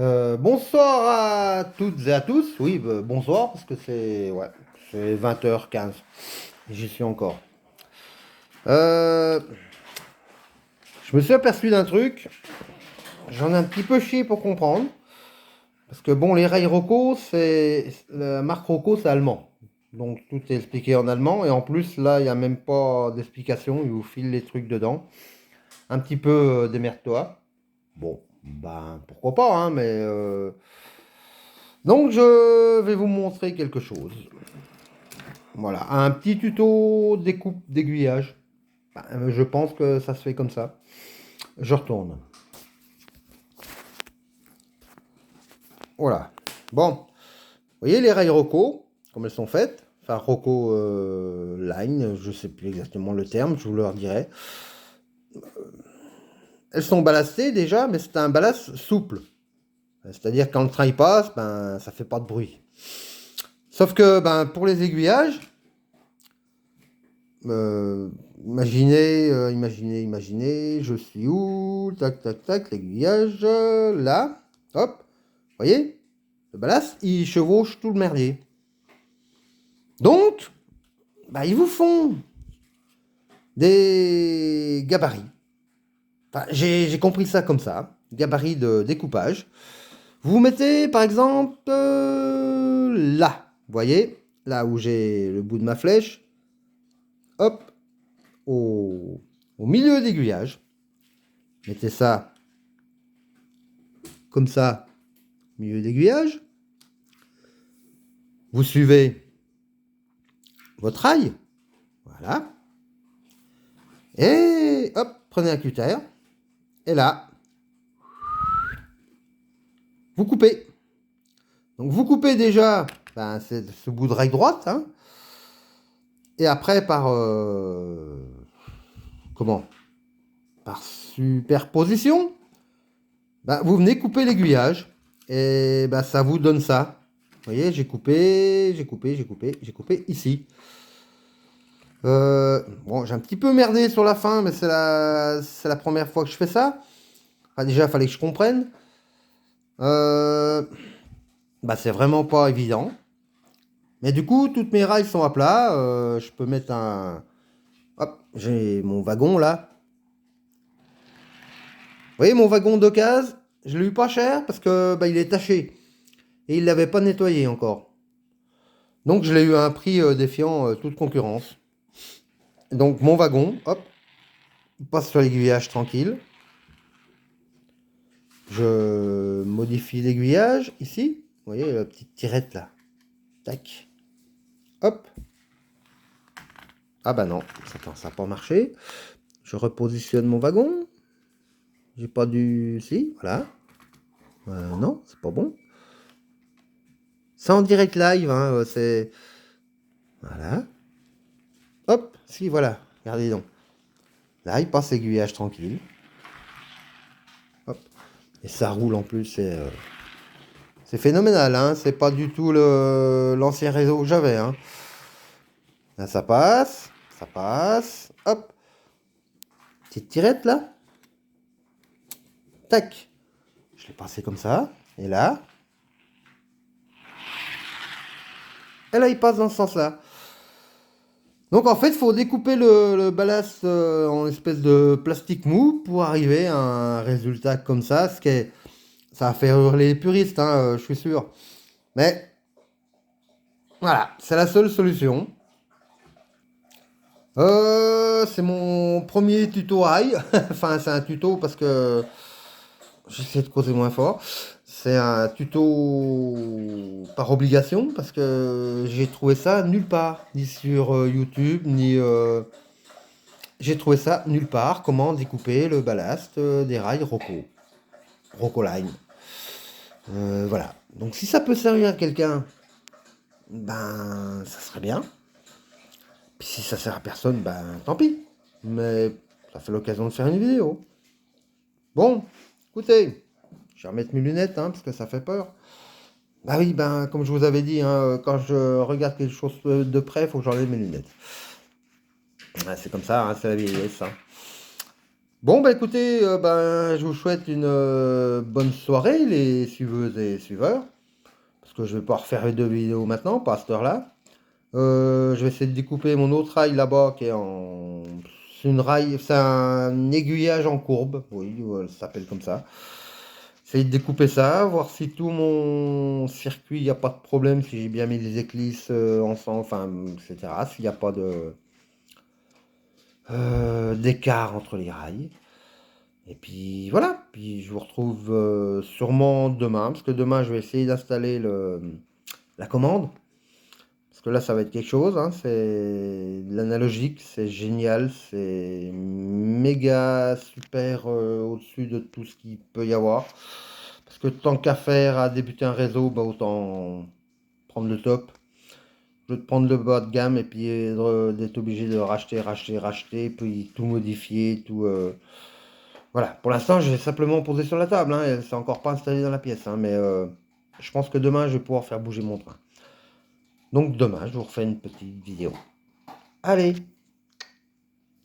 Bonsoir à toutes et à tous. Oui, bonsoir, parce que c'est 20h15. J'y suis encore. Euh, je me suis aperçu d'un truc. J'en ai un petit peu chié pour comprendre. Parce que bon, les rails Rocco, la marque Rocco, c'est allemand. Donc tout est expliqué en allemand. Et en plus, là, il n'y a même pas d'explication. Ils vous filent les trucs dedans. Un petit peu démerde-toi. Bon, ben pourquoi pas, hein, donc je vais vous montrer quelque chose. Voilà, un petit tuto découpe d'aiguillage. Je pense que ça se fait comme ça. Je retourne. Voilà. Bon, vous voyez les rails Rocco, comme elles sont faites. Enfin, Rocco Line, je sais plus exactement le terme, je vous le redirai. Elles sont ballastées déjà, mais c'est un ballast souple. C'est-à-dire quand le train y passe, ben, ça fait pas de bruit. Sauf que ben, pour les aiguillages, Euh, imaginez, je suis où? Tac, tac, tac, l'aiguillage, là, hop, voyez? Le ballast, il chevauche tout le merdier. Donc, bah, ils vous font des gabarits. Enfin, j'ai compris ça comme ça, gabarits de découpage. Vous mettez, par exemple, là, voyez? Là où j'ai le bout de ma flèche, hop, au milieu d'aiguillage. Mettez ça comme ça, milieu d'aiguillage. Vous suivez votre rail. Voilà. Et hop, prenez un cutter. Et là, vous coupez. Donc vous coupez déjà c'est ce bout de rail droite. Hein, et après, comment? Par superposition, vous venez couper l'aiguillage. Et ça vous donne ça. Vous voyez, j'ai coupé ici. Bon, j'ai un petit peu merdé sur la fin, mais c'est la première fois que je fais ça. Enfin, déjà, il fallait que je comprenne. C'est vraiment pas évident. Mais du coup, toutes mes rails sont à plat. Je peux mettre un... Hop, j'ai mon wagon là. Vous voyez mon wagon d'occasion? Je l'ai eu pas cher parce que il est taché. Et il l'avait pas nettoyé encore. Donc je l'ai eu à un prix défiant toute concurrence. Donc mon wagon, hop, il passe sur l'aiguillage tranquille. Je modifie l'aiguillage ici. Vous voyez la petite tirette là. Tac. Hop. Ah bah non, ça n'a pas marché. Je repositionne mon wagon. J'ai pas dû... Si, voilà. Non, c'est pas bon. C'est en direct live, hein, c'est... Voilà. Hop, si, voilà. Regardez donc. Là, il passe l'aiguillage tranquille. Hop. Et ça roule en plus, c'est phénoménal, hein. C'est pas du tout l'ancien réseau que j'avais, hein. Là, ça passe. Ça passe. Hop. Petite tirette, là. Tac. Je l'ai passé comme ça. Et là. Et là, il passe dans ce sens-là. Donc en fait, il faut découper le ballast en espèce de plastique mou pour arriver à un résultat comme ça. Ça va faire hurler les puristes, hein, je suis sûr. Mais voilà, c'est la seule solution. C'est mon premier tuto rail. Enfin, c'est un tuto parce que j'essaie de causer moins fort. C'est un tuto par obligation parce que j'ai trouvé ça nulle part, ni sur YouTube, ni j'ai trouvé ça nulle part. Comment découper le ballast des rails Rocco, Rocco Line. Voilà. Donc si ça peut servir à quelqu'un, ça serait bien. Puis si ça sert à personne, tant pis. Mais ça fait l'occasion de faire une vidéo. Bon, écoutez, je vais remettre mes lunettes, hein, parce que ça fait peur. Bah oui, comme je vous avais dit, hein, quand je regarde quelque chose de près, il faut que j'enlève mes lunettes. Ouais, c'est comme ça, hein, c'est la vieillesse. Hein. Bon, bah écoutez, je vous souhaite une bonne soirée, les suiveuses et suiveurs. Parce que je vais pas refaire les deux vidéos maintenant, pas à cette heure-là. Je vais essayer de découper mon autre rail là-bas qui est en... C'est un aiguillage en courbe, oui, ça s'appelle comme ça. Essayer de découper ça, voir si tout mon circuit, il n'y a pas de problème, si j'ai bien mis les éclisses ensemble, enfin, etc. S'il n'y a pas de d'écart entre les rails. Et puis voilà, puis je vous retrouve sûrement demain, parce que demain je vais essayer d'installer la commande. Parce que là, ça va être quelque chose, hein. C'est l'analogique, c'est génial, c'est méga super au-dessus de tout ce qu'il peut y avoir. Parce que tant qu'à faire à débuter un réseau, bah autant prendre le top. Je vais prendre le bas de gamme et puis d'être obligé de racheter, puis tout modifier, tout. Voilà. Pour l'instant, j'ai simplement posé sur la table, hein, et c'est encore pas installé dans la pièce, hein, mais je pense que demain, je vais pouvoir faire bouger mon train. Donc demain, je vous refais une petite vidéo. Allez,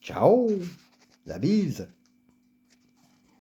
ciao, la bise.